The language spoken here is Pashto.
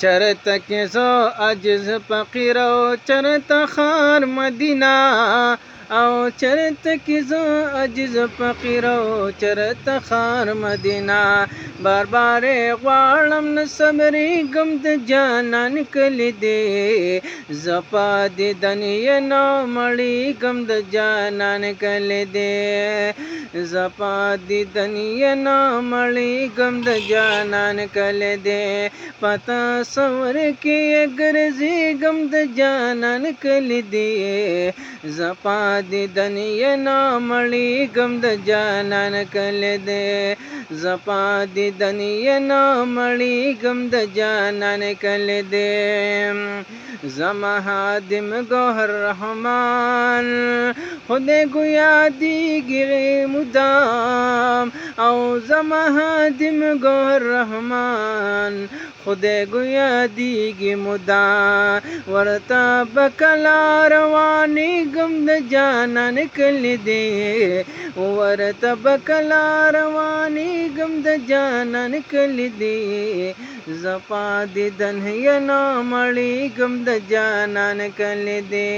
چرته کې زه عجز فقیر او چرته خار مدینه او چرته کې زه عجز فقیر او چرته خار مدینه بار بار غواړم نه صبرېږم د جانان کلی دی زپا دیدن یې نه مړېږم د جانان کلی دی زپا دیدن یې نه مړېږم د جانان کلی دی په تصور کې یې ګرځېږم د جانان کلی دی زپا دیدن یې نه مړېږم د جانان کلی دی زپا دیدن یې نه مړېږم د جانان کلی دی زما حادم گوهر رحمان خدای گویا دیگی مدام او زما حادم گوهر رحمان خدای گویا دیگی مدام ورتا بکلا روانی گم د جانان کلی دی ورتا بکلا روانی گم د جانان کلی دی زپا دیدن یې نه مړېږم د جانان کلی دی